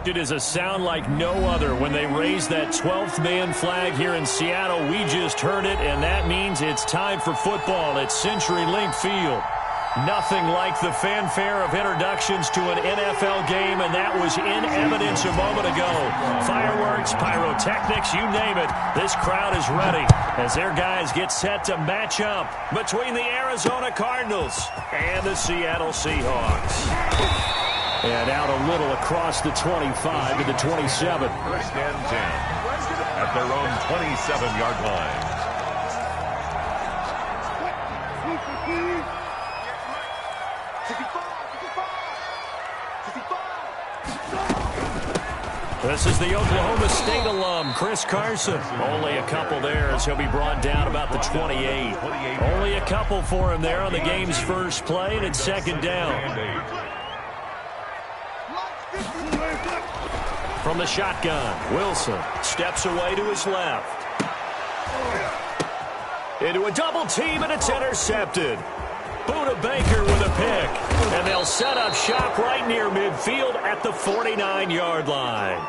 expected is a sound like no other when they raise that 12th man flag here in Seattle. We just heard it, and that means it's time for football at CenturyLink Field. Nothing like the fanfare of introductions to an NFL game, and that was in evidence a moment ago. Fireworks, pyrotechnics, you name it. This crowd is ready as their guys get set to match up between the Arizona Cardinals and the Seattle Seahawks. And out a little across the 25 to the 27. First and 10 at their own 27-yard line. This is the Oklahoma State alum, Chris Carson. Only a couple there as he'll be brought down about the 28. Only a couple for him there on the game's first play, and it's second down. From the shotgun, Wilson steps away to his left. Into a double team, and it's intercepted. Buda Baker with a pick, and they'll set up shop right near midfield at the 49-yard line.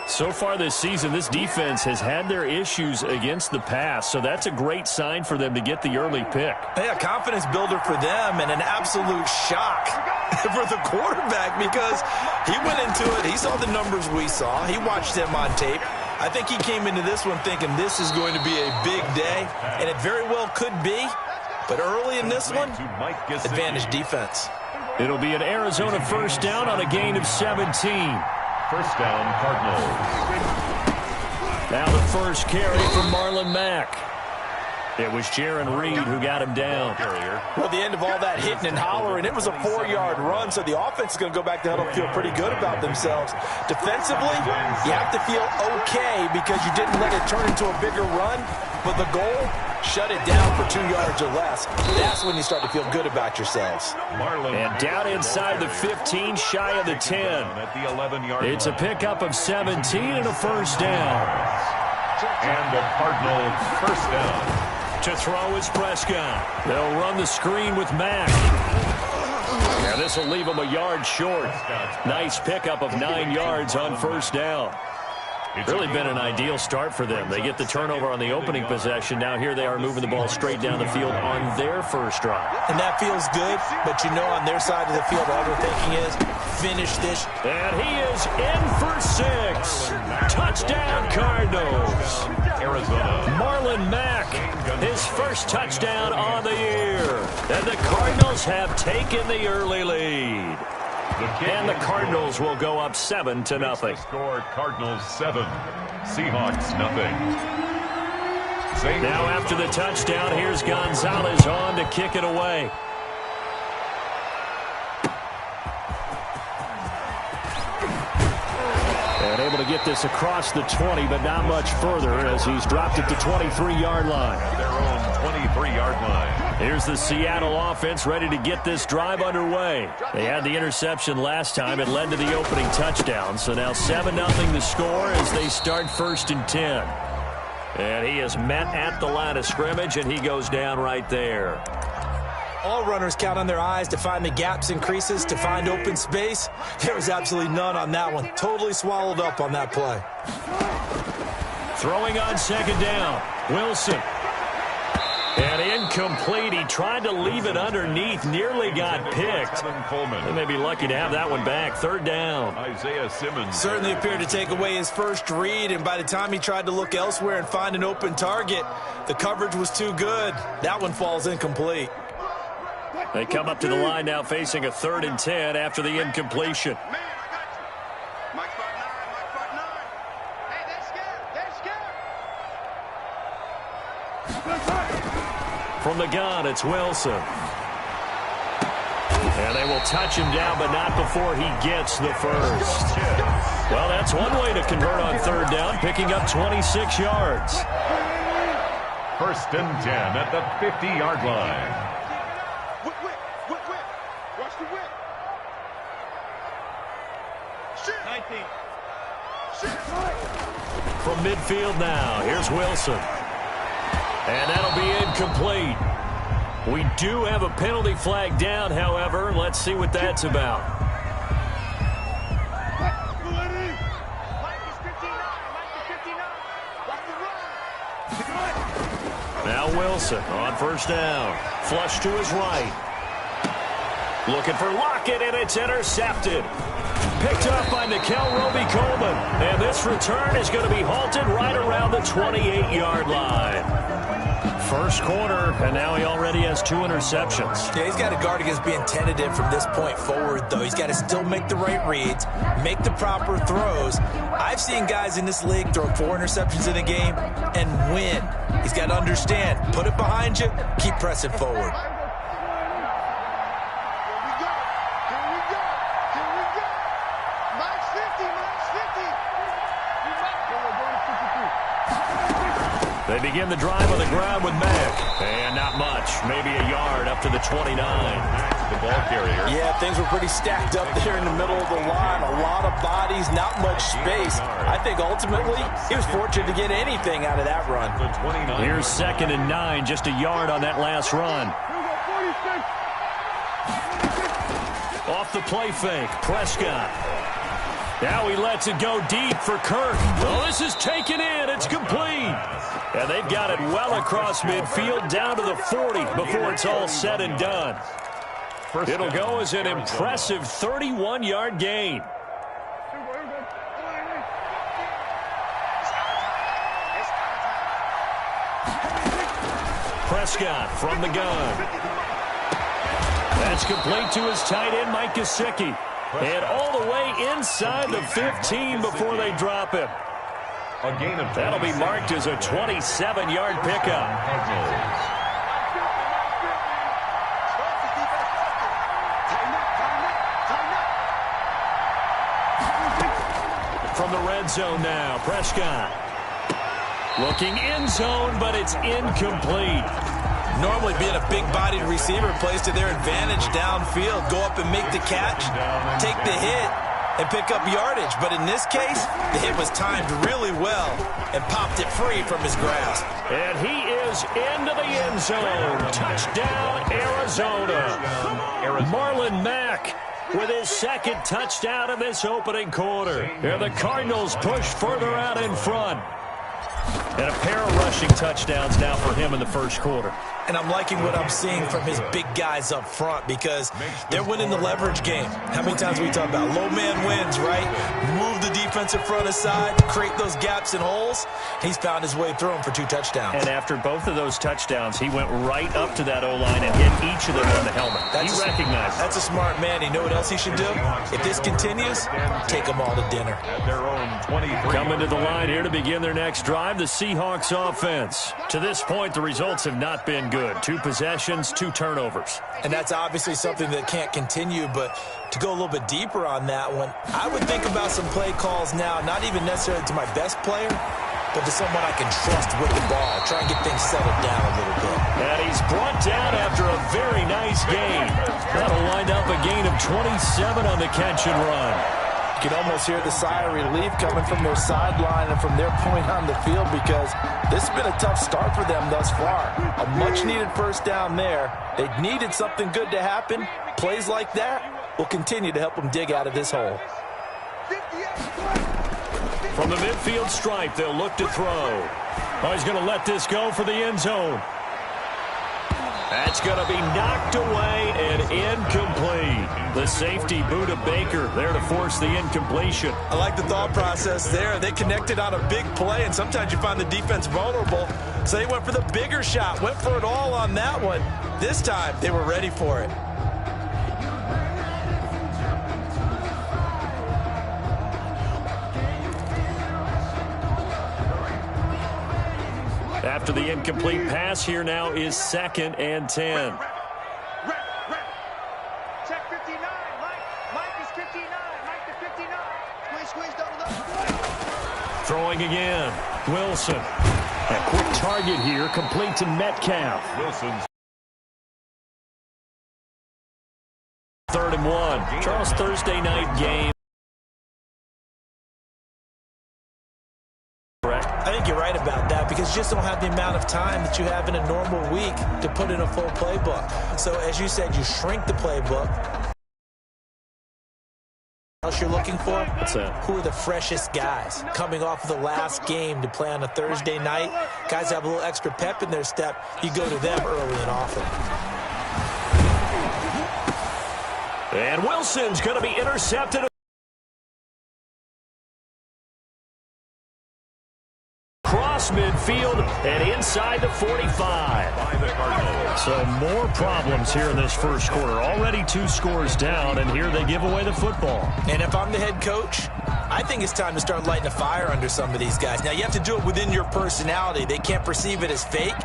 So far this season, this defense has had their issues against the pass, so that's a great sign for them to get the early pick. Yeah, confidence builder for them and an absolute shock for the quarterback because he went into it. He saw the numbers we saw. He watched them on tape. I think he came into this one thinking this is going to be a big day, and it very well could be. But early in this one, advantage defense. It'll be an Arizona first down on a gain of 17. First down, Cardinals. Now the first carry from Marlon Mack. It was Jarran Reed who got him down. Well, the end of all that hitting and hollering, it was a 4-yard run, so the offense is going to go back to huddle and feel pretty good about themselves. Defensively, you have to feel okay because you didn't let it turn into a bigger run, but the goal, shut it down for 2 yards or less. That's when you start to feel good about yourselves. And down inside the 15, shy of the 10. At the 11-yard line. It's a pickup of 17 and a first down. And the Cardinals first down. To throw is Prescott. They'll run the screen with Mack. Now this will leave him a yard short. Nice pickup of 9 yards on first down. Really been an ideal start for them. They get the turnover on the opening possession. Now here they are moving the ball straight down the field on their first drive. And that feels good, but you know on their side of the field all they're thinking is finish this. And he is in for 6. Touchdown Cardinals. Arizona. Marlon Mack, his first touchdown on the year. And the Cardinals have taken the early lead. And the Cardinals will go up 7-0. Score Cardinals 7, Seahawks nothing. Now after the touchdown, here's Gonzalez on to kick it away. And able to get this across the 20, but not much further as he's dropped it to 23-yard line. Their own 23-yard line. Here's the Seattle offense ready to get this drive underway. They had the interception last time. It led to the opening touchdown. So now 7-0 the score as they start first and 10. And he is met at the line of scrimmage, and he goes down right there. All runners count on their eyes to find the gaps and creases, to find open space. There was absolutely none on that one. Totally swallowed up on that play. Throwing on second down, Wilson. And incomplete. He tried to leave it underneath. Nearly got picked. They may be lucky to have that one back. Third down. Isaiah Simmons. Certainly appeared to take away his first read, and by the time he tried to look elsewhere and find an open target, the coverage was too good. That one falls incomplete. They come up to the line now facing a 3rd and 10 after the incompletion. From the gun, it's Wilson. And they will touch him down, but not before he gets the first. Well, that's one way to convert on third down, picking up 26 yards. First and 10 at the 50-yard line. Watch the whip. Shit. 19. From midfield now, here's Wilson. And that'll be incomplete. We do have a penalty flag down, however. Let's see what that's about. Now Wilson on first down. Flush to his right. Looking for Lockett, and it's intercepted. Picked up by Nickel Roby-Coleman. And this return is going to be halted right around the 28-yard line. First quarter, and now he already has 2 interceptions. Yeah, he's got to guard against being tentative from this point forward, though. He's got to still make the right reads, make the proper throws. I've seen guys in this league throw 4 interceptions in a game and win. He's got to understand, put it behind you, keep pressing forward. They begin the drive on the ground with Mack. And not much. Maybe a yard up to the 29. The ball carrier. Yeah, things were pretty stacked up there in the middle of the line. A lot of bodies, not much space. I think ultimately he was fortunate to get anything out of that run. Here's 2nd and 9, just a yard on that last run. Off the play fake, Prescott. Now he lets it go deep for Kirk. Well, this is taken in. It's complete. And they've got it well across midfield down to the 40 before it's all said and done. It'll go as an impressive 31-yard gain. Prescott from the gun. That's complete to his tight end, Mike Gesicki. And all the way inside the 15 before they drop him. That'll be marked as a 27-yard pickup. From the red zone now, Prescott. Looking end zone, but it's incomplete. Normally being a big-bodied receiver plays to their advantage downfield. Go up and make the catch, take the hit, and pick up yardage. But in this case, the hit was timed really well and popped it free from his grasp. And he is into the end zone. Touchdown, Arizona. Marlon Mack with his 2nd touchdown in this opening quarter. And the Cardinals push further out in front. And a pair of rushing touchdowns now for him in the first quarter. And I'm liking what I'm seeing from his big guys up front because they're winning the leverage game. How many times we talk about low man wins, right? Move the defensive front aside, create those gaps and holes. He's found his way through them for 2 touchdowns. And after both of those touchdowns, he went right up to that O-line and hit each of them on the helmet. He recognized it. That's a smart man. You know what else he should do? If this continues, take them all to dinner. At their own 23. Coming to the line here to begin their next drive, the Seahawks offense. To this point, the results have not been good. 2 possessions, 2 turnovers. And that's obviously something that can't continue, but to go a little bit deeper on that one, I would think about some play calls now, not even necessarily to my best player, but to someone I can trust with the ball. Try and get things settled down a little bit. And he's brought down after a very nice gain. That'll wind up a gain of 27 on the catch and run. You can almost hear the sigh of relief coming from their sideline and from their point on the field because this has been a tough start for them thus far. A much-needed first down there. They needed something good to happen. Plays like that will continue to help them dig out of this hole. From the midfield stripe, they'll look to throw. Oh, he's going to let this go for the end zone. That's going to be knocked away and incomplete. The safety, Buda Baker, there to force the incompletion. I like the thought process there. They connected on a big play, and sometimes you find the defense vulnerable. So they went for the bigger shot, went for it all on that one. This time, they were ready for it. After the incomplete pass, here now is 2nd and 10. Check 59. Mike is 59. Mike to 59. Squeeze, double. Throwing again. Wilson. A quick target here, complete to Metcalf. Wilson's 3rd and 1. Charles, Thursday night game. I think you're right about that because you just don't have the amount of time that you have in a normal week to put in a full playbook. So as you said, you shrink the playbook. else you're looking for? What's that? Who are the freshest guys coming off of the last game to play on a Thursday night? Guys have a little extra pep in their step. You go to them early and often. And Wilson's going to be intercepted. Cross midfield and inside the 45. So more problems here in this first quarter. Already 2 scores down, and here they give away the football. And if I'm the head coach, I think it's time to start lighting a fire under some of these guys. Now, you have to do it within your personality. They can't perceive it as fake.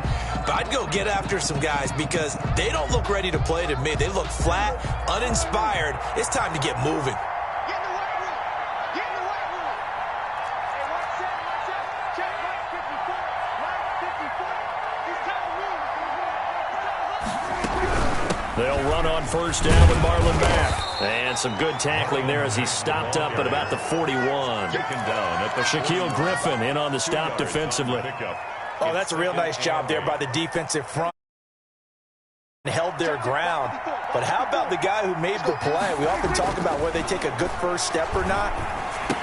But I'd go get after some guys because they don't look ready to play to me. They look flat, uninspired. It's time to get moving. Get in the weight room. Get in the weight room. Hey, watch out, watch out. Check Mike 54. Mike 54. It's time to move. They'll run on first down with Marlon Mack. And some good tackling there as he stopped up at about the 41. Taken down at the Shaquille Griffin in on the stop defensively. Oh, that's a real nice job there by the defensive front. Held their ground. But how about the guy who made the play? We often talk about whether they take a good first step or not.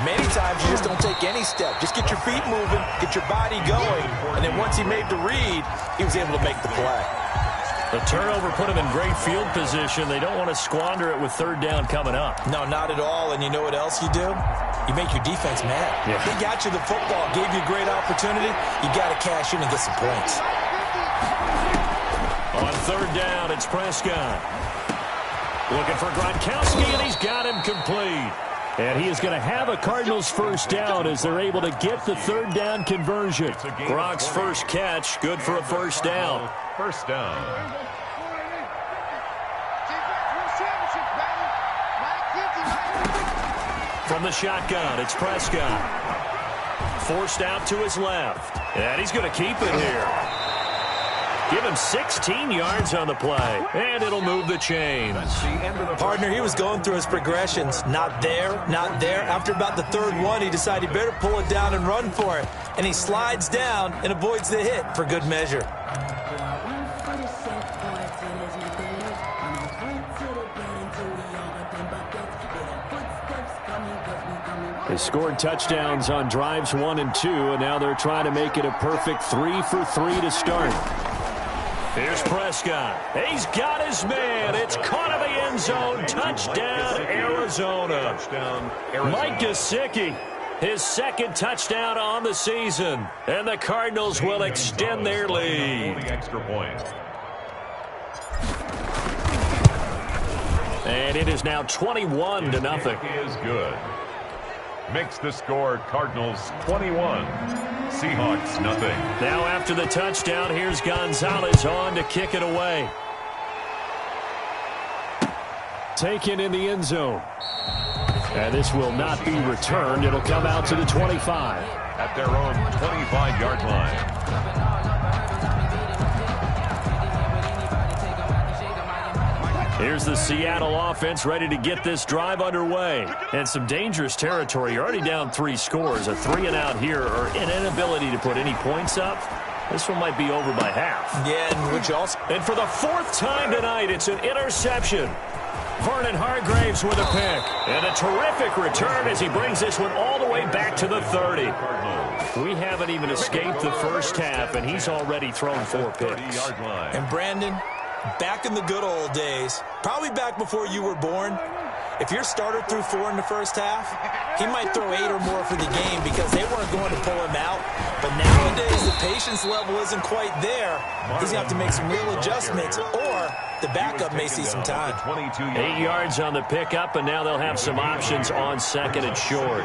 Many times you just don't take any step. Just get your feet moving, get your body going, and then once he made the read, he was able to make the play. The turnover put him in great field position. They don't want to squander it with third down coming up. No, not at all. And you know what else you do? You make your defense mad. Yeah. They got you the football, gave you a great opportunity. You got to cash in and get some points. On third down, it's Prescott. Looking for Gronkowski, and he's got him complete. And he is going to have a Cardinals first down as they're able to get the third down conversion. Gronk's first catch, good for a first down. First down. From the shotgun, it's Prescott. Forced out to his left. And he's going to keep it here. Give him 16 yards on the play. And it'll move the chains. Partner, he was going through his progressions. Not there, not there. After about the third one, he decided he better pull it down and run for it. And he slides down and avoids the hit for good measure. They scored touchdowns on drives 1 and 2, and now they're trying to make it a perfect 3 for 3 to start. Here's Prescott. He's got his man. It's caught in the end zone. Touchdown, Arizona. Mike Gesicki, his second touchdown on the season. And the Cardinals will extend their lead. Extra point. And it is now 21-0. Is good. Makes the score Cardinals 21. Seahawks nothing. Now after the touchdown, here's Gonzalez on to kick it away. Taken in the end zone. And this will not be returned. It'll come out to the 25. At their own 25-yard line. Here's the Seattle offense ready to get this drive underway. And some dangerous territory. You're already down 3 scores. A 3-and-out here or an inability to put any points up. This one might be over by half. Yeah, and for the 4th time tonight, it's an interception. Vernon Hargreaves with a pick. And a terrific return as he brings this one all the way back to the 30. We haven't even escaped the first half, and he's already thrown 4 picks. And Brandon, back in the good old days, probably back before you were born, if your starter threw 4 in the first half, he might throw 8 or more for the game because they weren't going to pull him out. But nowadays, the patience level isn't quite there. He's going to have to make some real adjustments, or the backup may see some time. 8 yards on the pickup, and now they'll have some options on second and short.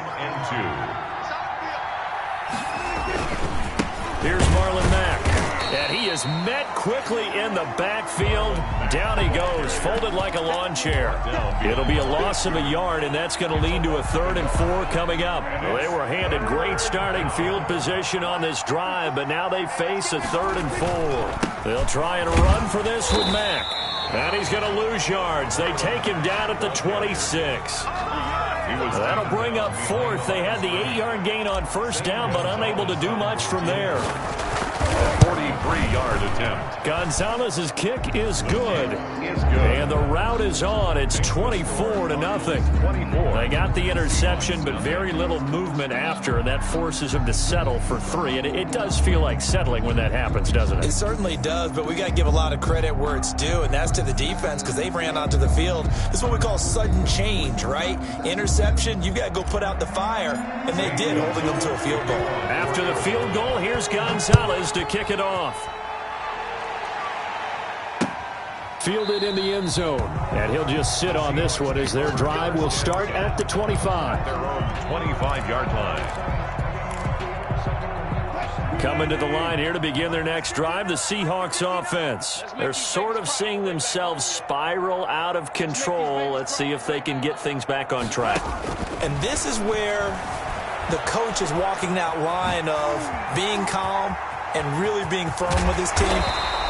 Here's Marlon Mack. And he is met quickly in the backfield. Down he goes, folded like a lawn chair. It'll be a loss of a yard, and that's going to lead to a 3rd and 4 coming up. Well, they were handed great starting field position on this drive, but now they face a 3rd and 4. They'll try and run for this with Mack. And he's going to lose yards. They take him down at the 26. That'll bring up 4th. They had the 8-yard gain on first down, but unable to do much from there. A 43-yard attempt. Gonzalez's kick is good. And the route is on. It's 24-0. 24. They got the interception, but very little movement after, and that forces them to settle for 3. And it does feel like settling when that happens, doesn't it? It certainly does, but we got to give a lot of credit where it's due, and that's to the defense because they ran onto the field. This is what we call sudden change, right? Interception, you've got to go put out the fire, and they did, holding them to a field goal. After the field goal, here's Gonzalez to kick it off. Fielded in the end zone, and he'll just sit on this one as their drive will start at the 25. Their own 25-yard line. Coming to the line here to begin their next drive, the Seahawks offense. They're sort of seeing themselves spiral out of control. Let's see if they can get things back on track. And this is where the coach is walking that line of being calm and really being firm with his team.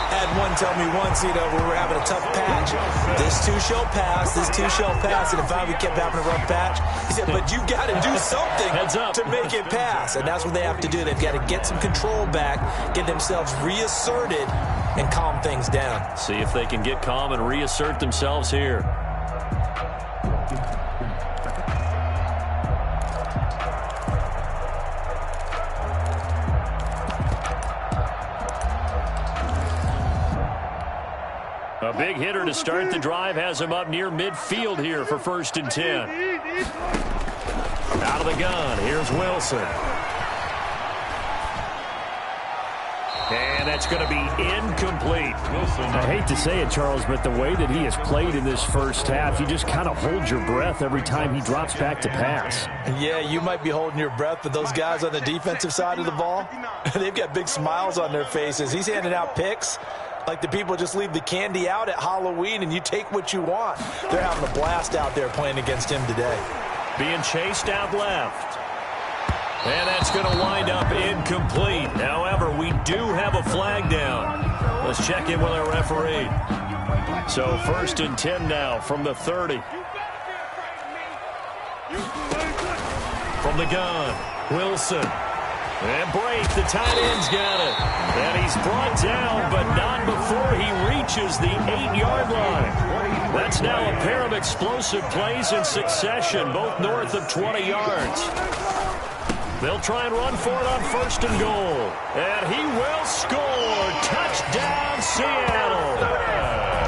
Had one tell me once, we were having a tough patch. This too shall pass, this too shall pass. And if we kept having a rough patch, he said, but you got to do something to make it pass. And that's what they have to do. They've got to get some control back, get themselves reasserted, and calm things down. See if they can get calm and reassert themselves here. A big hitter to start the drive has him up near midfield here for 1st and 10. Out of the gun, here's Wilson. And that's going to be incomplete. I hate to say it, Charles, but the way that he has played in this first half, you just kind of hold your breath every time he drops back to pass. Yeah, you might be holding your breath, but those guys on the defensive side of the ball, they've got big smiles on their faces. He's handing out picks like the people just leave the candy out at Halloween and you take what you want. They're having a blast out there playing against him today. Being chased out left. And that's going to wind up incomplete. However, we do have a flag down. Let's check in with our referee. So 1st and 10 now from the 30. From the gun, Wilson. And break, the tight end's got it. And he's brought down, but not before he reaches the 8-yard line. That's now a pair of explosive plays in succession, both north of 20 yards. They'll try and run for it on 1st and goal. And he will score. Touchdown, Seattle.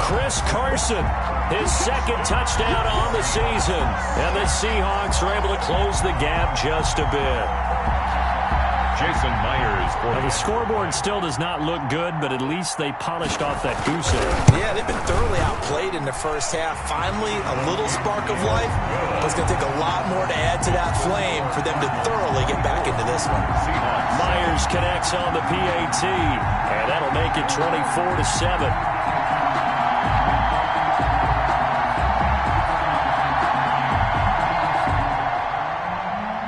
Chris Carson, his 2nd touchdown on the season. And the Seahawks are able to close the gap just a bit. Jason Myers. Well, the scoreboard still does not look good, but at least they polished off that goose egg. Yeah, they've been thoroughly outplayed in the first half. Finally, a little spark of life, but it's going to take a lot more to add to that flame for them to thoroughly get back into this one. Myers connects on the PAT, and that'll make it 24-7.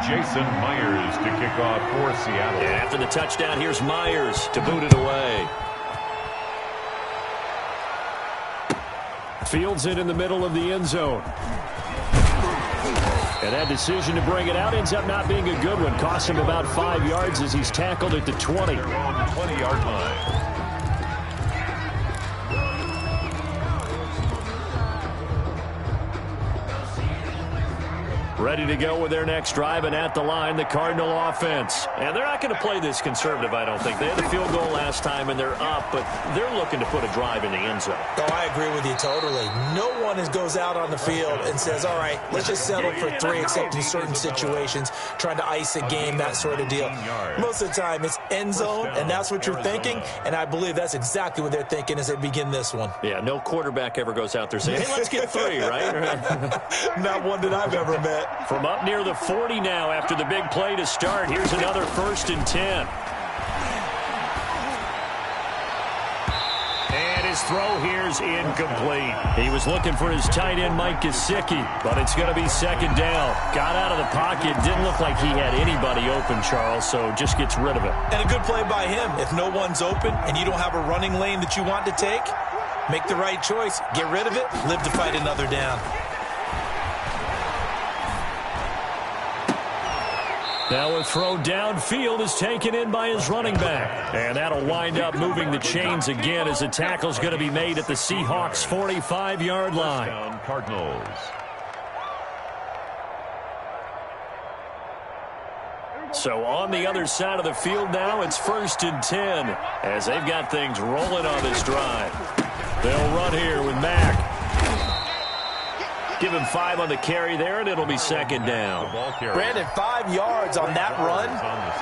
Jason Myers to kick off for Seattle. And after the touchdown, here's Myers to boot it away. Fields it in the middle of the end zone. And that decision to bring it out ends up not being a good one. Costs him about 5 yards as he's tackled at the 20. Their own 20-yard line. Ready to go with their next drive, and at the line, the Cardinal offense. And they're not going to play this conservative, I don't think. They had the field goal last time, and they're up, but they're looking to put a drive in the end zone. Oh, I agree with you totally. No one goes out on the field and says, all right, let's just settle for 3, except in certain situations, trying to ice a game, that sort of deal. Most of the time, it's end zone, and that's what you're thinking, and I believe that's exactly what they're thinking as they begin this one. Yeah, no quarterback ever goes out there saying, hey, let's get 3, right? Not one that I've ever met. From up near the 40 now after the big play to start. Here's another 1st and 10. And his throw here's incomplete. He was looking for his tight end, Mike Gesicki, but it's going to be 2nd down. Got out of the pocket. Didn't look like he had anybody open, Charles, so just gets rid of it. And a good play by him. If no one's open and you don't have a running lane that you want to take, make the right choice. Get rid of it. Live to fight another down. Now a throw downfield is taken in by his running back. And that'll wind up moving the chains again as the tackle's going to be made at the Seahawks' 45-yard line. Touchdown, Cardinals. So on the other side of the field now, it's 1st and 10 as they've got things rolling on this drive. They'll run here with Mack. Give him 5 on the carry there, and it'll be 2nd down. Brandon, 5 yards on that run.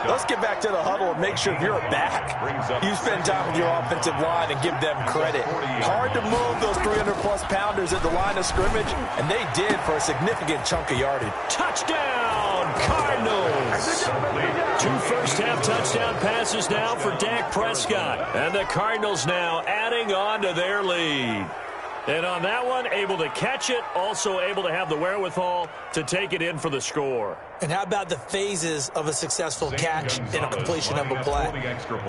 Let's get back to the huddle and make sure if you're a back, you spend time with your offensive line and give them credit. Hard to move those 300-plus pounders at the line of scrimmage, and they did for a significant chunk of yardage. Touchdown, Cardinals! 2 first-half touchdown passes now for Dak Prescott. And the Cardinals now adding on to their lead. And on that one, able to catch it, also able to have the wherewithal to take it in for the score. And how about the phases of a successful catch and a completion of a play?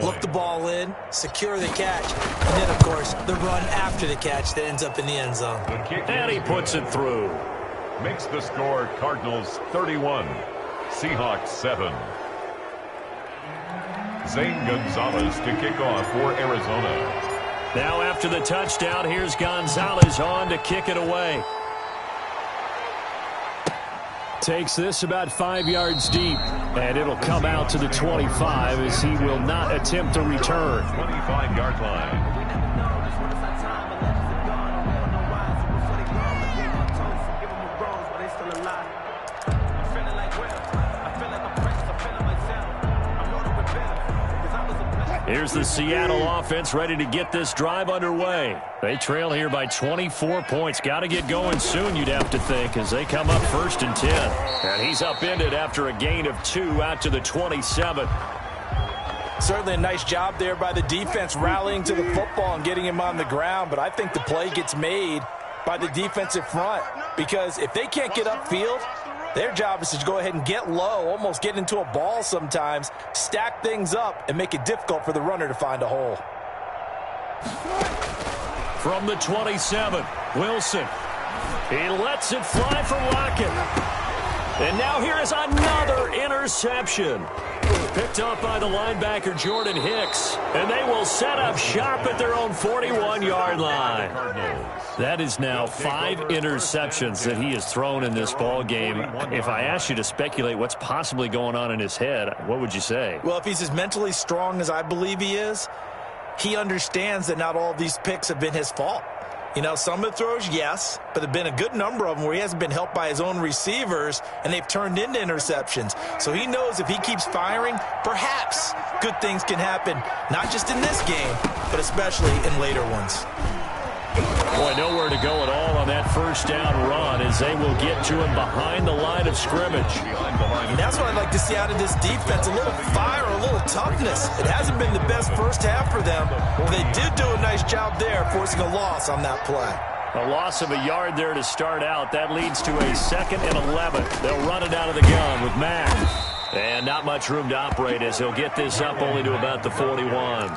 Look the ball in, secure the catch, and then, of course, the run after the catch that ends up in the end zone. And he puts it through. Makes the score Cardinals 31, Seahawks 7. Zane Gonzalez to kick off for Arizona. Now after the touchdown, here's Gonzalez on to kick it away. Takes this about 5 yards deep, and it'll come out to the 25 as he will not attempt to return. 25-yard line. Here's the Seattle offense ready to get this drive underway. They trail here by 24 points. Got to get going soon, you'd have to think, as they come up 1st and 10. And he's upended after a gain of 2 out to the 27. Certainly a nice job there by the defense rallying to the football and getting him on the ground. But I think the play gets made by the defensive front, because if they can't get upfield, their job is to go ahead and get low, almost get into a ball sometimes, stack things up, and make it difficult for the runner to find a hole. From the 27, Wilson. He lets it fly for Lockett. And now here is another interception. Picked up by the linebacker Jordan Hicks. And they will set up shop at their own 41-yard line. That is now 5 interceptions that he has thrown in this ball game. If I asked you to speculate what's possibly going on in his head, what would you say? Well, if he's as mentally strong as I believe he is, he understands that not all of these picks have been his fault. You know, some of the throws, yes, but there have been a good number of them where he hasn't been helped by his own receivers, and they've turned into interceptions. So he knows if he keeps firing, perhaps good things can happen, not just in this game, but especially in later ones. Boy, nowhere to go at all on that first down run as they will get to him behind the line of scrimmage. And that's what I'd like to see out of this defense, a little fire, a little toughness. It hasn't been the best first half for them, but they did do a nice job there forcing a loss on that play. A loss of a yard there to start out. That leads to a 2nd and 11. They'll run it out of the gun with Mack. And not much room to operate as he'll get this up only to about the 41.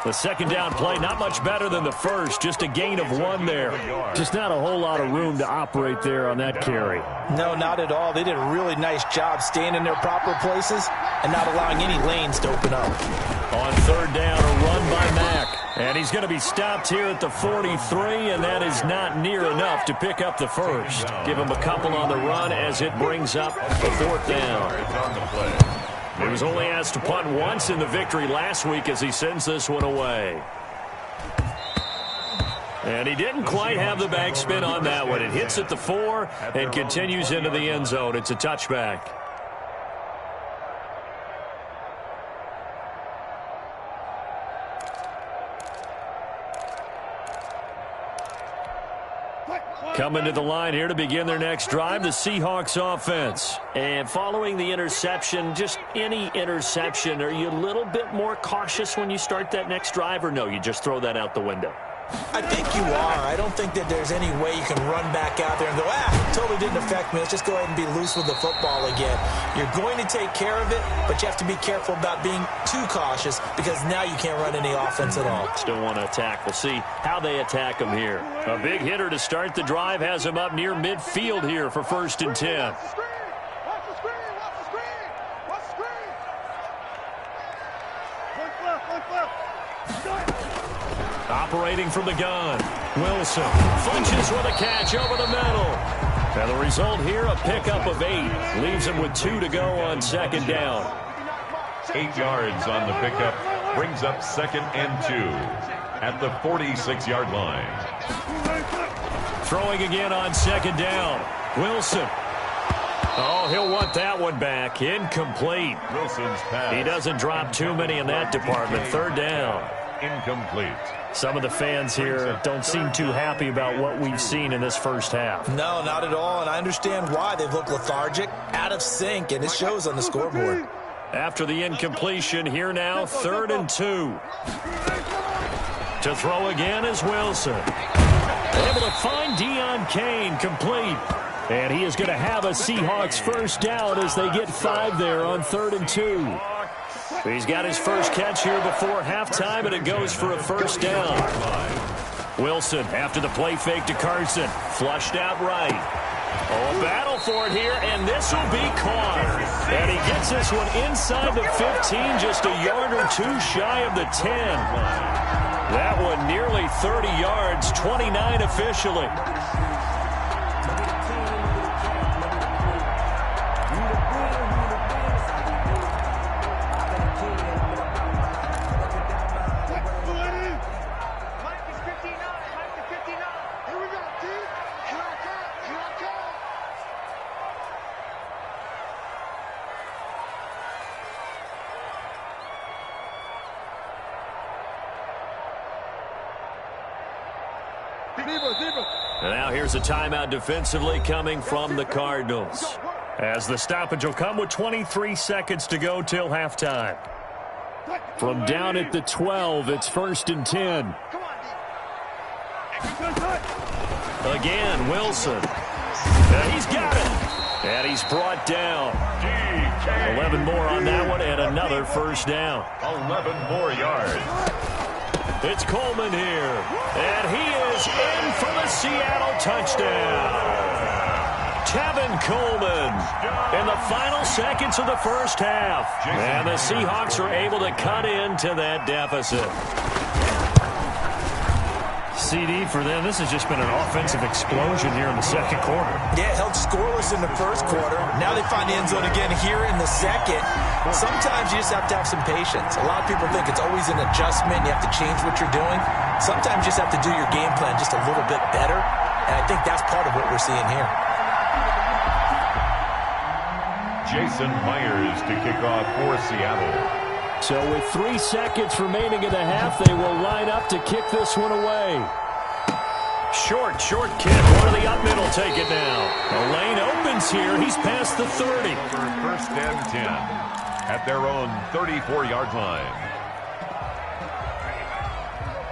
The second down play, not much better than the first. Just a gain of 1 there. Just not a whole lot of room to operate there on that carry. No, not at all. They did a really nice job staying in their proper places and not allowing any lanes to open up. On 3rd down, a run by Mack. And he's going to be stopped here at the 43, and that is not near enough to pick up the first. Give him a couple on the run as it brings up the 4th down. He was only asked to punt once in the victory last week as he sends this one away. And he didn't quite have the backspin on that one. It hits at the 4 and continues into the end zone. It's a touchback. Coming to the line here to begin their next drive, the Seahawks offense. And following the interception, just any interception, are you a little bit more cautious when you start that next drive, or no, you just throw that out the window? I think you are. I don't think that there's any way you can run back out there and go, totally didn't affect me. Let's just go ahead and be loose with the football again. You're going to take care of it, but you have to be careful about being too cautious because now you can't run any offense at all. Still want to attack. We'll see how they attack him here. A big hitter to start the drive has him up near midfield here for 1st and 10. Operating from the gun, Wilson punches with a catch over the middle. And the result here, a pickup of 8. Leaves him with 2 to go on second down. 8 yards on the pickup. Brings up 2nd and 2 at the 46-yard line. Throwing again on second down. Wilson. Oh, he'll want that one back. Incomplete. Wilson's pass. He doesn't drop too many in that department. Third down. Incomplete. Some of the fans here don't seem too happy about what we've seen in this first half. No, not at all, and I understand why. They've looked lethargic, out of sync, and it shows on the scoreboard. After the incompletion, here now, 3rd and 2. To throw again is Wilson. Able to find Deon Cain, complete. And he is going to have a Seahawks first down as they get 5 there on 3rd and 2. He's got his first catch here before halftime, and it goes for a first down. Wilson, after the play fake to Carson, flushed out right. Oh, a battle for it here, and this will be caught. And he gets this one inside the 15, just a yard or 2 shy of the 10. That one nearly 30 yards, 29 officially. And now here's a timeout defensively coming from the Cardinals, as the stoppage will come with 23 seconds to go till halftime. From down at the 12, it's 1st and 10. Again, Wilson. And he's got it. And he's brought down. 11 more on that one, and another first down. 11 more yards. It's Coleman here, and he is in for the Seattle touchdown. Tevin Coleman in the final seconds of the first half. And the Seahawks are able to cut into that deficit. CD for them, this has just been an offensive explosion here in the second quarter. Yeah, held scoreless in the first quarter. Now they find the end zone again here in the second. Sometimes you just have to have some patience. A lot of people think it's always an adjustment. You have to change what you're doing. Sometimes you just have to do your game plan just a little bit better. And I think that's part of what we're seeing here. Jason Myers to kick off for Seattle. So with 3 seconds remaining in the half, they will line up to kick this one away. Short kick. One of the up middle take it now. The lane opens here. He's past the 30. For 1st and 10 at their own 34-yard line.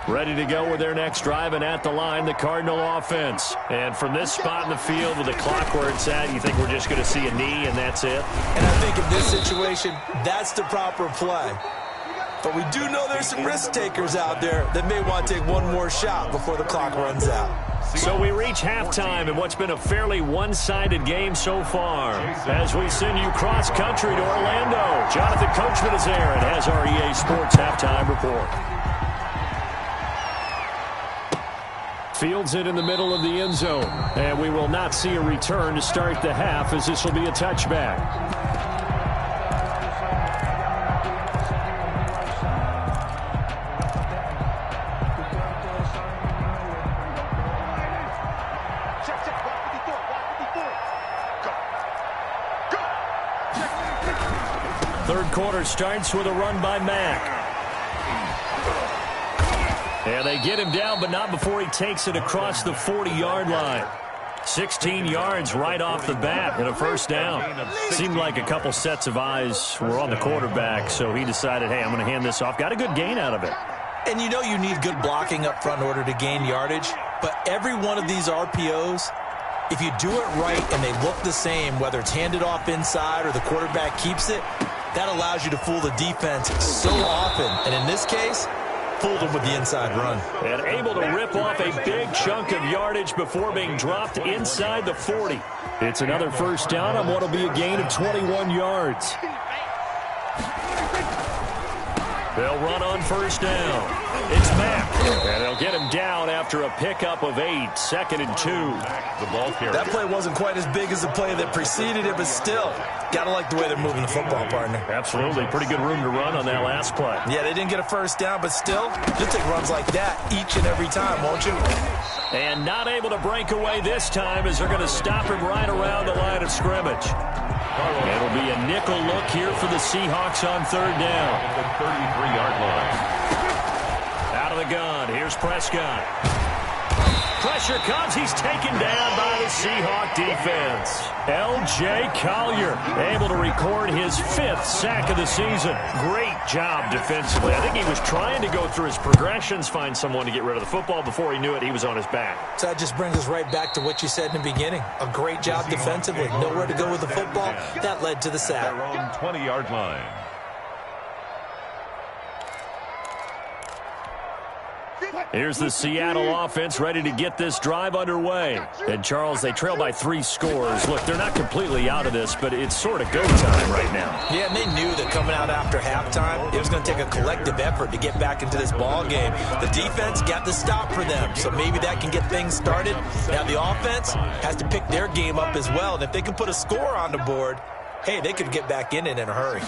Ready to go with their next drive, and at the line, the Cardinal offense. And from this spot in the field with the clock where it's at, you think we're just going to see a knee and that's it? And I think in this situation, that's the proper play. But we do know there's some risk takers out there that may want to take one more shot before the clock runs out. So we reach halftime in what's been a fairly one-sided game so far. As we send you cross-country to Orlando, Jonathan Coachman is there and has our EA Sports halftime report. Fields it in the middle of the end zone, and we will not see a return to start the half, as this will be a touchback. Third quarter starts with a run by Mack. And they get him down, but not before he takes it across the 40-yard line. 16 yards right off the bat and a first down. Seemed like a couple sets of eyes were on the quarterback, so he decided, hey, I'm going to hand this off. Got a good gain out of it. And you know you need good blocking up front in order to gain yardage, but every one of these RPOs, if you do it right and they look the same, whether it's handed off inside or the quarterback keeps it, that allows you to fool the defense so often. And in this case, fooled them with the inside run. And able to rip off a big chunk of yardage before being dropped inside the 40. It's another first down on what will be a gain of 21 yards. They'll run on first down. It's Mack. And they'll get him down after a pickup of 8. 2nd and 2. The ball carrier. That play wasn't quite as big as the play that preceded it, but still, got to like the way they're moving the football, partner. Absolutely. Pretty good room to run on that last play. Yeah, they didn't get a first down, but still, you'll take runs like that each and every time, won't you? And not able to break away this time as they're going to stop him right around the line of scrimmage. It'll be a nickel look here for the Seahawks on 3rd down. At the 33-yard line. Out of the gun. Here's Prescott. Pressure comes. He's taken down by the Seahawk defense. L.J. Collier able to record his 5th sack of the season. Great job defensively. I think he was trying to go through his progressions, find someone to get rid of the football. Before he knew it, he was on his back. So that just brings us right back to what you said in the beginning. A great job defensively. Nowhere to go with the football. That led to the sack. Their own 20-yard line. Here's the Seattle offense ready to get this drive underway. And, Charles, they trail by 3 scores. Look, they're not completely out of this, but it's sort of go time right now. Yeah, and they knew that coming out after halftime, it was going to take a collective effort to get back into this ball game. The defense got the stop for them, so maybe that can get things started. Now the offense has to pick their game up as well, and if they can put a score on the board, hey, they could get back in it in a hurry.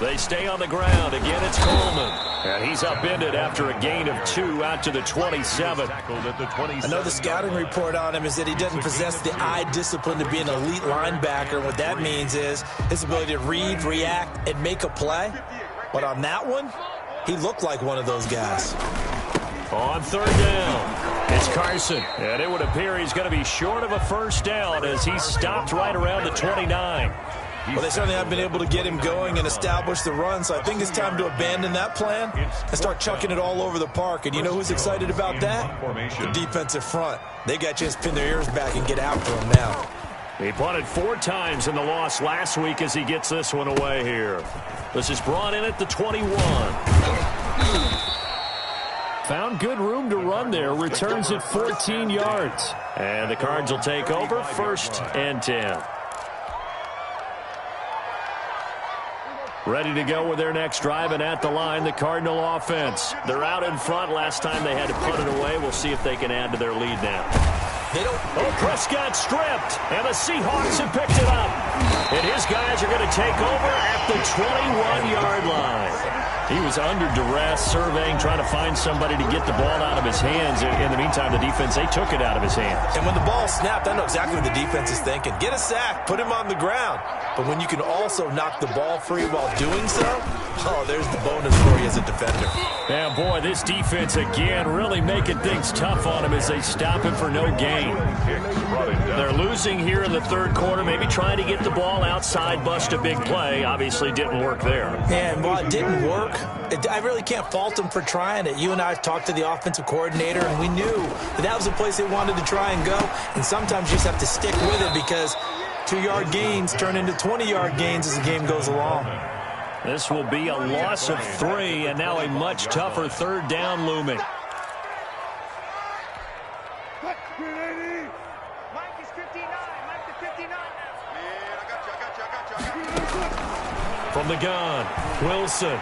They stay on the ground. Again, it's Coleman. And he's upended after a gain of 2 out to the 27. I know the scouting report on him is that he doesn't possess the eye discipline to be an elite linebacker. What that means is his ability to read, react, and make a play. But on that one, he looked like one of those guys. On 3rd down, it's Carson. And it would appear he's going to be short of a first down as he stopped right around the 29. Well, they certainly have been able to get him going and establish the run, so I think it's time to abandon that plan and start chucking it all over the park. And you know who's excited about that? The defensive front. They got a chance to pin their ears back and get after him now. He punted 4 times in the loss last week as he gets this one away here. This is brought in at the 21. Found good room to run there. Returns at 14 yards. And the Cards will take over 1st and 10. Ready to go with their next drive, and at the line, the Cardinal offense. They're out in front. Last time they had to punt it away. We'll see if they can add to their lead now. Prescott stripped, and the Seahawks have picked it up. And his guys are going to take over at the 21-yard line. He was under duress, surveying, trying to find somebody to get the ball out of his hands. In the meantime, the defense, they took it out of his hands. And when the ball snapped, I know exactly what the defense is thinking. Get a sack, put him on the ground. But when you can also knock the ball free while doing so, oh, there's the bonus for you as a defender. Yeah, boy, this defense again really making things tough on him as they stop him for no gain. They're losing here in the 3rd quarter, maybe trying to get the ball outside, bust a big play. Obviously didn't work there. And while it didn't work, I really can't fault them for trying it. You and I talked to the offensive coordinator, and we knew that was the place they wanted to try and go. And sometimes you just have to stick with it because 2-yard gains turn into 20-yard gains as the game goes along. This will be a loss of 3, and now a much tougher 3rd down looming. Mike is 59. Mike the 59 now. Man, I got you. From the gun, Wilson.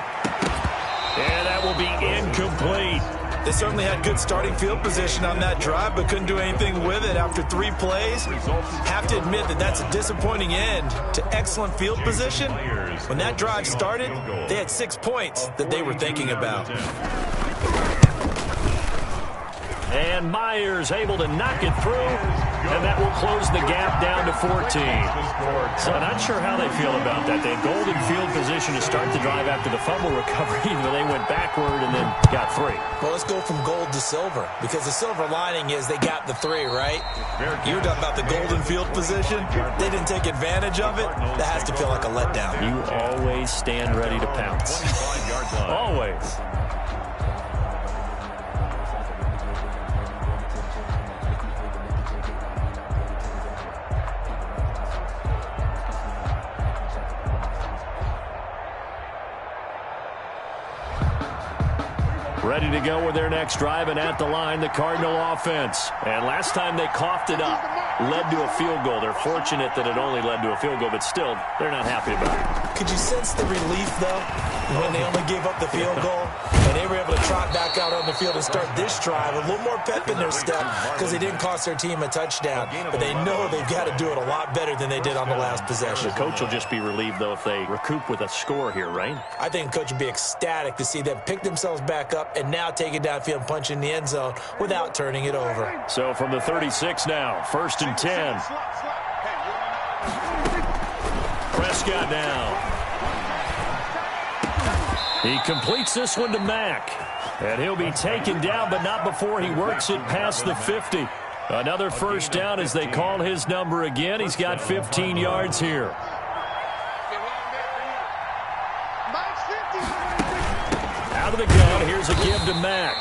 And that will be incomplete. They certainly had good starting field position on that drive, but couldn't do anything with it after 3 plays. Have to admit that that's a disappointing end to excellent field position. When that drive started, they had 6 points that they were thinking about. And Myers able to knock it through, and that will close the gap down to 14. So not sure how they feel about that. They had golden field position to start the drive after the fumble recovery, but they went backward and then got 3. Well, let's go from gold to silver, because the silver lining is they got the 3, right? You were talking about the golden field position. They didn't take advantage of it. That has to feel like a letdown. You always stand ready to pounce. Always. Ready to go with their next drive, and at the line, the Cardinal offense. And last time they coughed it up. led to a field goal. They're fortunate that it only led to a field goal, but still, they're not happy about it. Could you sense the relief, though, when they only gave up the field goal and they were able to trot back out on the field and start this drive? A little more pep in their step because they didn't cost their team a touchdown, but they know they've got to do it a lot better than they did on the last possession. The coach will just be relieved, though, if they recoup with a score here, right? I think the coach would be ecstatic to see them pick themselves back up and now take it downfield and punch in the end zone without turning it over. So from the 36 now, 1st and 10. Prescott now. He completes this one to Mack. And he'll be taken down, but not before he works it past the 50. Another first down as they call his number again. He's got 15 yards here. Out of the gun, here's a give to Mack.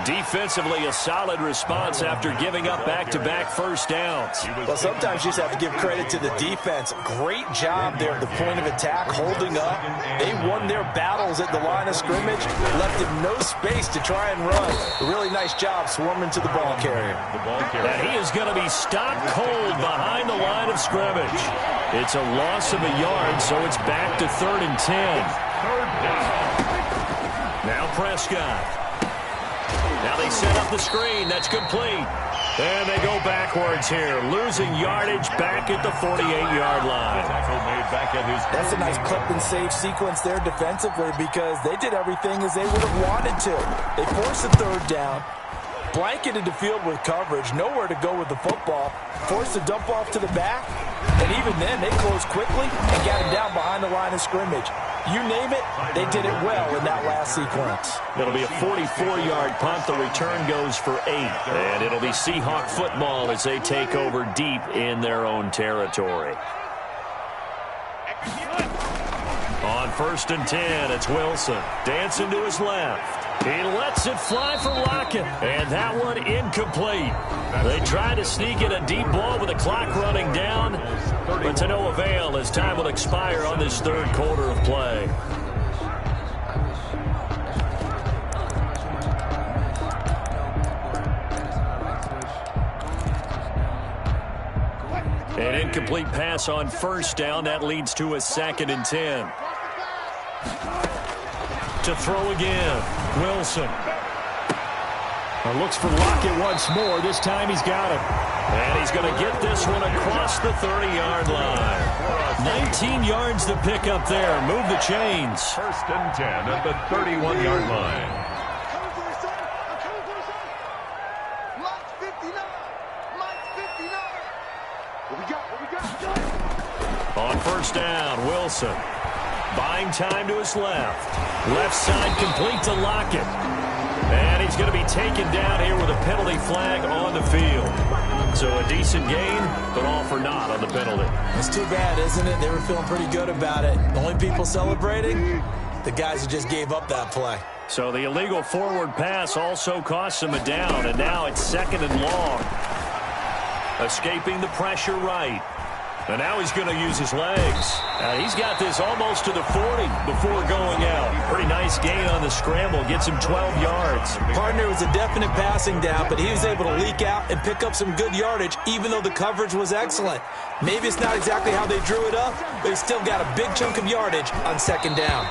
Defensively, a solid response after giving up back-to-back first downs. Well, sometimes you just have to give credit to the defense. Great job there at the point of attack, holding up. They won their battles at the line of scrimmage, left him no space to try and run. A really nice job swarming to the ball carrier. And he is going to be stopped cold behind the line of scrimmage. It's a loss of a yard, so it's back to 3rd and 10. Now Prescott. Now they set up the screen. That's complete. And they go backwards here, losing yardage back at the 48-yard line. That's a nice clip and save sequence there defensively because they did everything as they would have wanted to. They forced the 3rd down, blanketed the field with coverage, nowhere to go with the football, forced the dump off to the back, and even then they closed quickly and got him down behind the line of scrimmage. You name it, they did it well in that last sequence. It'll be a 44-yard punt. The return goes for 8. And it'll be Seahawk football as they take over deep in their own territory. On 1st and 10, it's Wilson. Dancing to his left. He lets it fly for Lockett. And that one incomplete. They try to sneak in a deep ball with the clock running down, but to no avail as time will expire on this 3rd quarter of play. An incomplete pass on 1st down. That leads to a 2nd and 10. To throw again, Wilson. Looks for Lockett once more. This time he's got it. And he's going to get this one across the 30-yard line. 19 yards to pick up there. Move the chains. 1st and 10 at the 31-yard line. On 1st down, Wilson. Buying time to his left. Left side complete to Lockett. And he's going to be taken down here with a penalty flag on the field. So a decent gain, but all for naught on the penalty. It's too bad, isn't it? They were feeling pretty good about it. The only people celebrating, the guys who just gave up that play. So the illegal forward pass also costs him a down, and now it's 2nd and long. Escaping the pressure right. And now he's going to use his legs. He's got this almost to the 40 before going out. Pretty nice gain on the scramble. Gets him 12 yards. Partner was a definite passing down, but he was able to leak out and pick up some good yardage, even though the coverage was excellent. Maybe it's not exactly how they drew it up, but he still got a big chunk of yardage on 2nd down.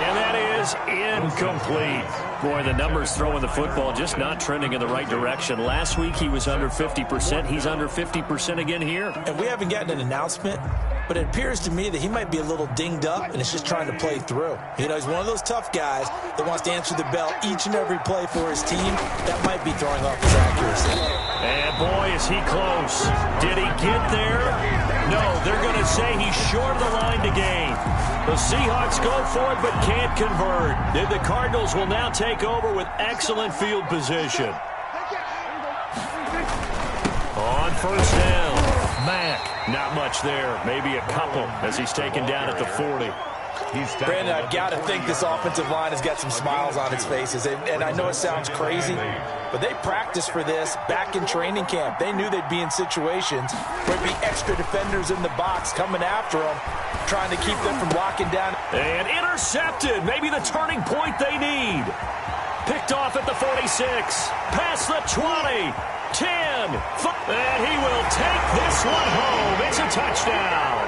And that is incomplete. Boy, the numbers throwing the football just not trending in the right direction. Last week he was under 50%. He's under 50% again here. And we haven't gotten an announcement, but it appears to me that he might be a little dinged up and is just trying to play through. You know, he's one of those tough guys that wants to answer the bell each and every play for his team. That might be throwing off his accuracy. And boy, is he close. Did he get there? No, they're going to say he's short of the line to gain. The Seahawks go for it but can't convert. And the Cardinals will now take over with excellent field position. On 1st down, Mack. Not much there. Maybe a couple as he's taken down at the 40. Brandon, I've got to think this offensive line has got some smiles on its faces. And I know it sounds crazy, but they practiced for this back in training camp. They knew they'd be in situations where there'd be extra defenders in the box coming after them, trying to keep them from locking down. And intercepted. Maybe the turning point they need. Picked off at the 46. Past the 20. 10. And he will take this one home. It's a touchdown.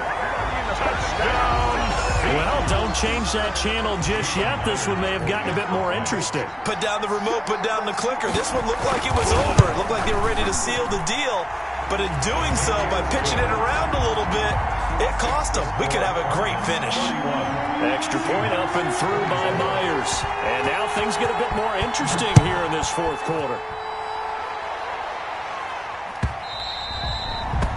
Well, don't change that channel just yet. This one may have gotten a bit more interesting. Put down the remote, put down the clicker. This one looked like it was over. It looked like they were ready to seal the deal. But in doing so, by pitching it around a little bit, it cost them. We could have a great finish. Extra point up and through by Myers. And now things get a bit more interesting here in this fourth quarter.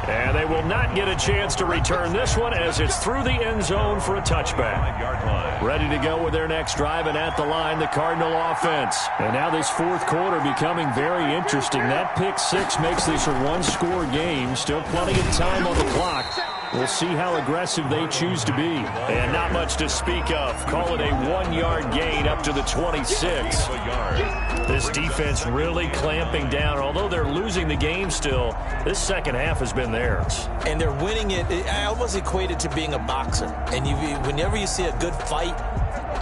And they will not get a chance to return this one as it's through the end zone for a touchback. Ready to go with their next drive, and at the line, the Cardinal offense. And now this fourth quarter becoming very interesting. That pick six makes this a one-score game. Still plenty of time on the clock. We'll see how aggressive they choose to be. And not much to speak of. Call it a 1-yard gain up to the 26. This defense really clamping down. Although they're losing the game still, this second half has been theirs. And they're winning it. I almost equate it to being a boxer. And whenever you see a good fight,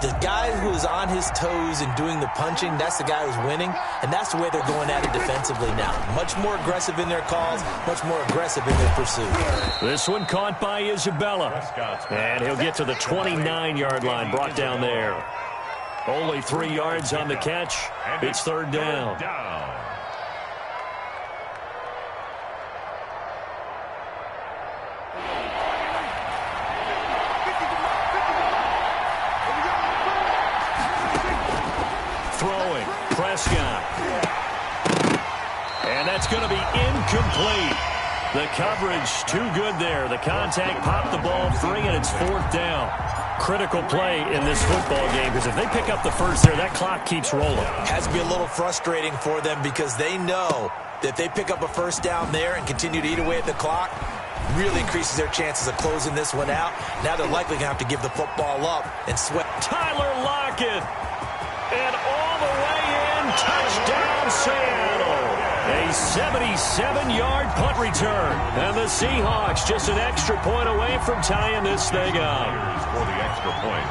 the guy who is on his toes and doing the punching, that's the guy who's winning. And that's the way they're going at it defensively now. Much more aggressive in their calls, much more aggressive in their pursuit. This one caught by Isabella. And he'll get to the 29-yard line, brought down there. Only 3 yards on the catch. It's third down. Throwing, Prescott. And that's going to be incomplete. The coverage too good there. The contact popped the ball free, and it's fourth down. Critical play in this football game, because if they pick up the first there, that clock keeps rolling. Has to be a little frustrating for them because they know that they pick up a first down there and continue to eat away at the clock, really increases their chances of closing this one out. Now they're likely going to have to give the football up and sweat. Tyler Lockett. And all the way in, touchdown Seattle. A 77-yard punt return. And the Seahawks just an extra point away from tying this thing up. For the extra point.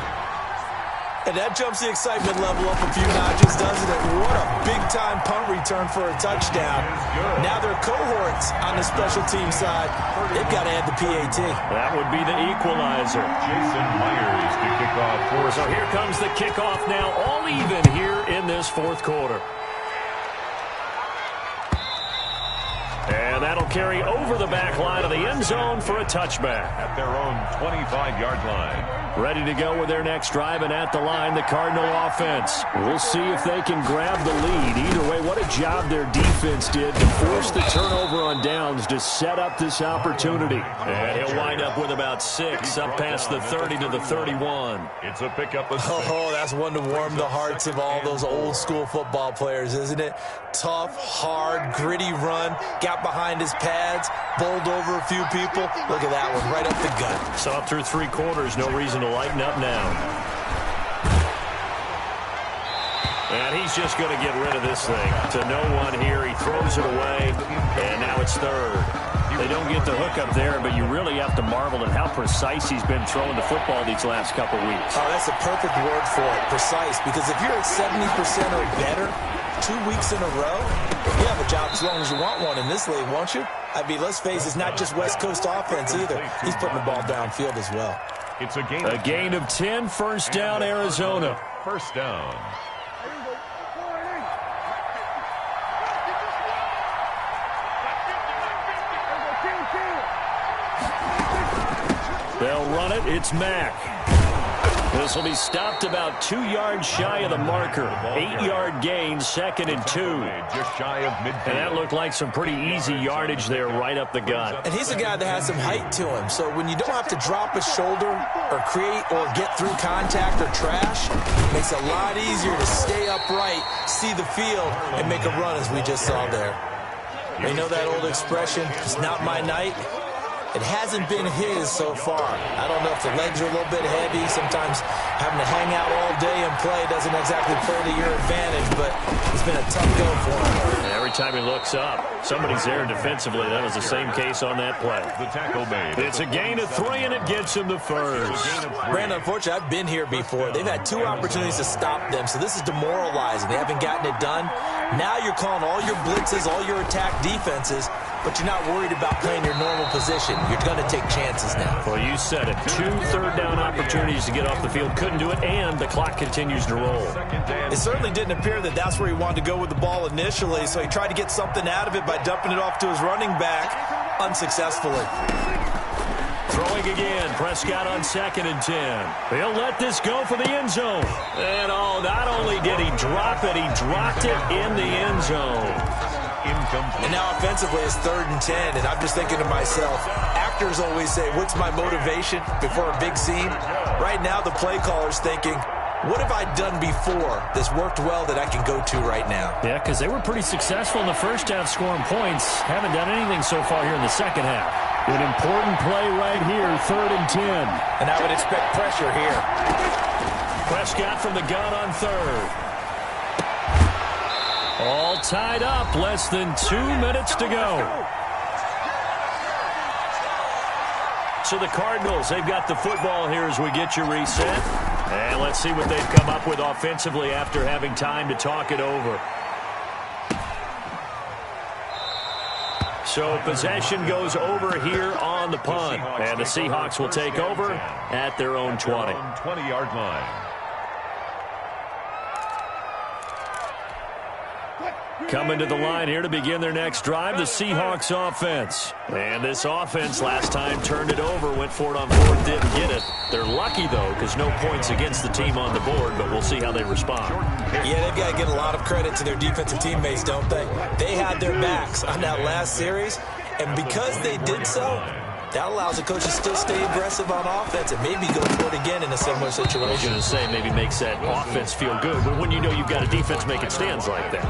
And that jumps the excitement level up a few notches, doesn't it? What a big-time punt return for a touchdown. Now their cohorts on the special team side, they've got to add the PAT. That would be the equalizer. Jason Myers to kick off for us. So here comes the kickoff now, all even here in this fourth quarter. And that'll carry over the back line of the end zone for a touchback. At their own 25-yard line. Ready to go with their next drive, and at the line, the Cardinal offense. We'll see if they can grab the lead. Either way, what a job their defense did to force the turnover on downs to set up this opportunity. And he'll wind up with about 6, up past the 30 to the 31. It's a pickup of 6. Oh, that's one to warm the hearts of all those old-school football players, isn't it? Tough, hard, gritty run, got behind his pads, bowled over a few people. Look at that one, right up the gut. So up through 3 quarters, no reason to lighten up now. And he's just going to get rid of this thing. To no one here, he throws it away, and now it's third. They don't get the hook up there, but you really have to marvel at how precise he's been throwing the football these last couple weeks. Oh, that's a perfect word for it, precise, because if you're at 70% or better 2 weeks in a row, you have a job as long as you want one in this league, won't you? I mean, let's face it, it's not just West Coast offense either. He's putting the ball downfield as well. It's a gain of 10, first down, Arizona. First down. They'll run it. It's Mack. This will be stopped about 2 yards shy of the marker. 8-yard gain, 2nd and 2. Just shy of midfield. And that looked like some pretty easy yardage there right up the gut. And he's a guy that has some height to him. So when you don't have to drop a shoulder or create or get through contact or trash, it makes it a lot easier to stay upright, see the field, and make a run as we just saw there. You know that old expression, it's not my night? It hasn't been his so far. I don't know if the legs are a little bit heavy. Sometimes having to hang out all day and play doesn't exactly play to your advantage, but it's been a tough go for him. And every time he looks up, somebody's there defensively. That was the same case on that play. The tackle made. It's a gain of 3, and it gets him the first. Brandon, unfortunately, I've been here before. They've had 2 opportunities to stop them, so this is demoralizing. They haven't gotten it done. Now you're calling all your blitzes, all your attack defenses, but you're not worried about playing your normal position. You're going to take chances now. Well, you said it. 2 third-down opportunities to get off the field. Couldn't do it, and the clock continues to roll. It certainly didn't appear that that's where he wanted to go with the ball initially, so he tried to get something out of it by dumping it off to his running back unsuccessfully. Throwing again. Prescott on 2nd and 10. He'll let this go for the end zone. And not only did he drop it, he dropped it in the end zone. And now offensively it's 3rd and 10, and I'm just thinking to myself, actors always say, what's my motivation before a big scene? Right now the play caller's thinking, what have I done before that's worked well that I can go to right now? Yeah, because they were pretty successful in the first half scoring points. Haven't done anything so far here in the second half. An important play right here, 3rd and 10. And I would expect pressure here. Prescott from the gun on 3rd. All tied up, less than 2 minutes to go. So the Cardinals, they've got the football here as we get you reset. And let's see what they've come up with offensively after having time to talk it over. So possession goes over here on the punt. And the Seahawks will take over at their own 20. 20-yard line. Coming to the line here to begin their next drive, the Seahawks offense. And this offense last time turned it over, went for it on 4th, didn't get it. They're lucky, though, because no points against the team on the board, but we'll see how they respond. Yeah, they've got to give a lot of credit to their defensive teammates, don't they? They had their backs on that last series, and because they did so, that allows the coach to still stay aggressive on offense and maybe go for it again in a similar situation. I was going to say maybe makes that offense feel good, but when you know you've got a defense making stands like that.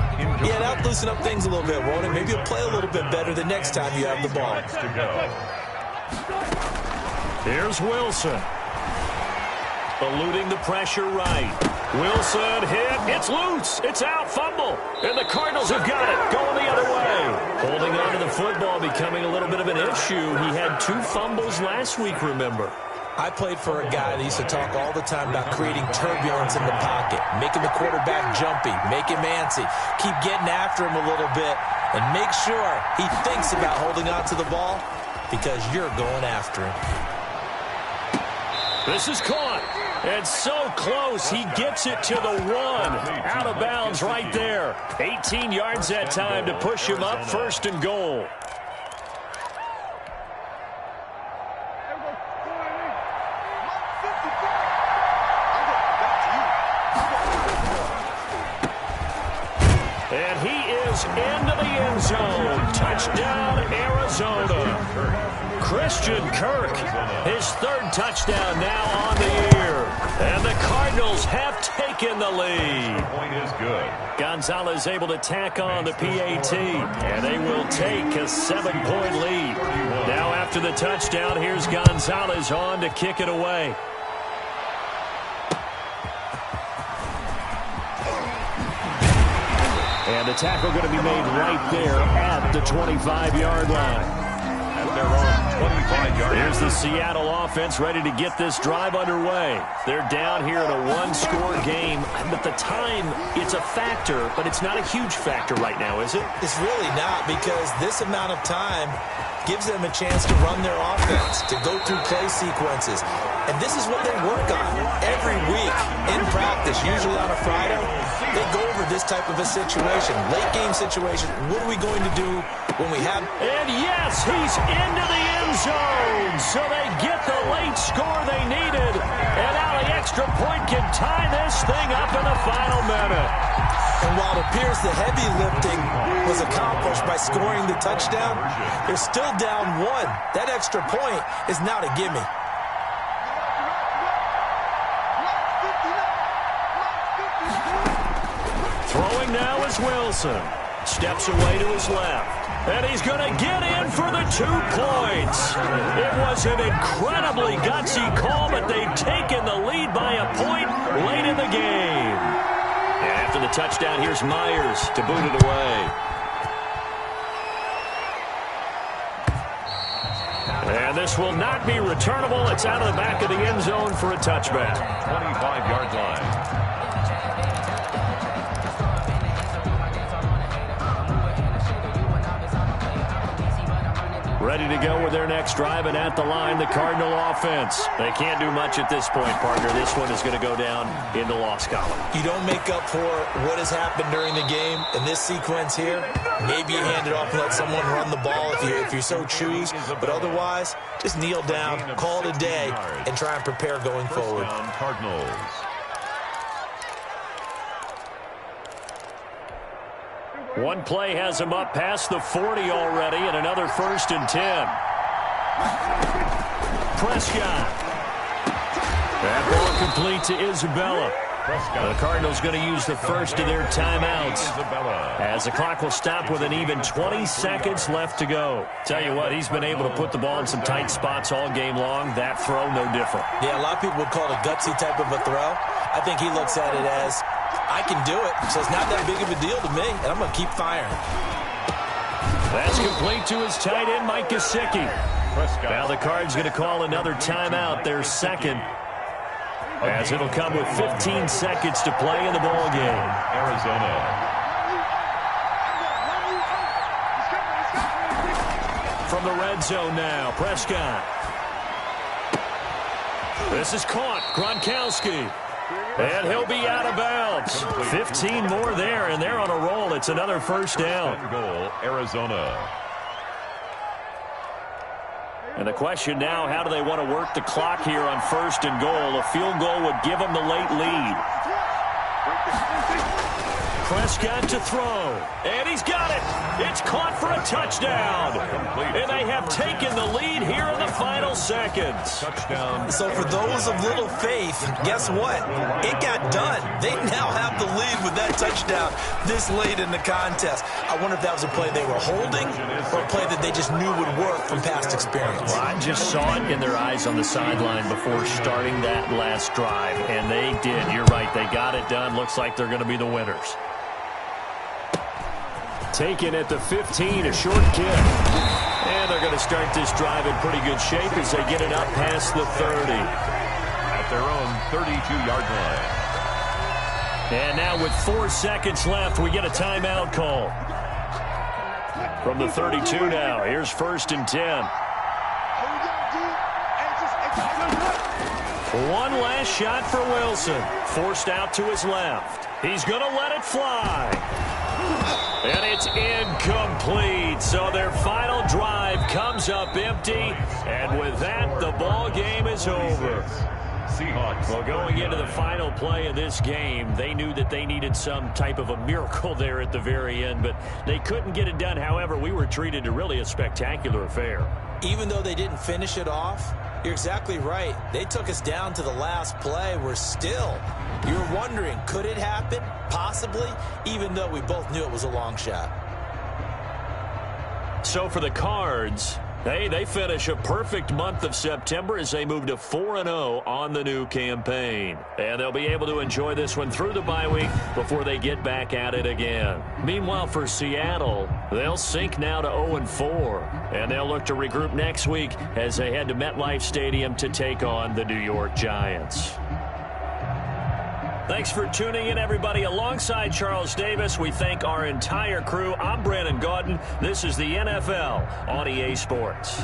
Yeah, that'll loosen up things a little bit, won't it? Maybe you'll play a little bit better the next time you have the ball. Here's Wilson. Eluding the pressure right. Wilson hit. It's loose. It's out. Fumble. And the Cardinals have got it. Going the other way. Holding on to the football becoming a little bit of an issue. He had 2 fumbles last week, remember. I played for a guy that used to talk all the time about creating turbulence in the pocket, making the quarterback jumpy, make him antsy, keep getting after him a little bit, and make sure he thinks about holding on to the ball because you're going after him. This is caught. And so close, he gets it to the 1. Out of bounds right there. 18 yards that time to push him up 1st and goal. And he is into the end zone. Touchdown, Arizona. Christian Kirk, his 3rd touchdown now on the year. And the Cardinals have taken the lead. Point is good. Gonzalez able to tack on the PAT. And they will take a 7-point lead. Now after the touchdown, here's Gonzalez on to kick it away. And the tackle going to be made right there at the 25-yard line. At their own 25-yard line. Here's the Seattle offense ready to get this drive underway. They're down here in a 1-score game. But the time, it's a factor, but it's not a huge factor right now, is it? It's really not, because this amount of time gives them a chance to run their offense, to go through play sequences. And this is what they work on every week in practice, usually on a Friday. They go over this type of a situation, late game situation. What are we going to do when we have... And yes, he's into the end zone. So they get the late score they needed. And now the extra point can tie this thing up in the final minute. And while it appears the heavy lifting was accomplished by scoring the touchdown, they're still down 1. That extra point is not a gimme. Throwing now is Wilson. Steps away to his left. And he's going to get in for the 2 points. It was an incredibly gutsy call, but they've taken the lead by a point late in the game. And after the touchdown, here's Myers to boot it away. And this will not be returnable. It's out of the back of the end zone for a touchback. 25-yard line. Ready to go with their next drive, and at the line, the Cardinal offense. They can't do much at this point, partner. This one is going to go down in the loss column. You don't make up for what has happened during the game in this sequence here. Maybe you hand it off and let someone run the ball if you so choose. But otherwise, just kneel down, call it a day, and try and prepare going forward. First down, Cardinals. One play has him up past the 40 already, and another 1st and 10. Prescott. That ball complete to Isabella. The Cardinals going to use the first of their timeouts, as the clock will stop with an even 20 seconds left to go. Tell you what, he's been able to put the ball in some tight spots all game long. That throw, no different. Yeah, a lot of people would call it a gutsy type of a throw. I think he looks at it as, I can do it, so it's not that big of a deal to me, and I'm going to keep firing. That's complete to his tight end, Mike Gesicki. Now the Cards going to call another timeout, their second, as it'll come with 15 seconds to play in the ball game. Arizona. From the red zone now, Prescott. This is caught, Gronkowski. And he'll be out of bounds. 15 more there, and they're on a roll. It's another first down. Goal, Arizona. And the question now, how do they want to work the clock here on 1st and goal? A field goal would give them the late lead. Prescott to throw, and he's got it. It's caught for a touchdown. And they have taken the lead here in the final seconds. Touchdown. So for those of little faith, guess what? It got done. They now have the lead with that touchdown this late in the contest. I wonder if that was a play they were holding or a play that they just knew would work from past experience. Well, I just saw it in their eyes on the sideline before starting that last drive, and they did. You're right. They got it done. Looks like they're going to be the winners. Taken at the 15, a short kick. And they're going to start this drive in pretty good shape as they get it up past the 30. At their own 32-yard line. And now with 4 seconds left, we get a timeout call. From the 32 now, here's 1st and 10. One last shot for Wilson. Forced out to his left. He's going to let it fly. And it's incomplete. So their final drive comes up empty. And with that, the ball game is over. Seahawks. Well, going into the final play of this game, they knew that they needed some type of a miracle there at the very end, but they couldn't get it done. However, we were treated to really a spectacular affair. Even though they didn't finish it off, you're exactly right. They took us down to the last play. We're still, you're wondering, could it happen? Possibly, even though we both knew it was a long shot. So for the Cards, they finish a perfect month of September as they move to 4-0 on the new campaign. And they'll be able to enjoy this one through the bye week before they get back at it again. Meanwhile, for Seattle, they'll sink now to 0-4. And they'll look to regroup next week as they head to MetLife Stadium to take on the New York Giants. Thanks for tuning in, everybody. Alongside Charles Davis, we thank our entire crew. I'm Brandon Gaudin. This is the NFL on EA Sports.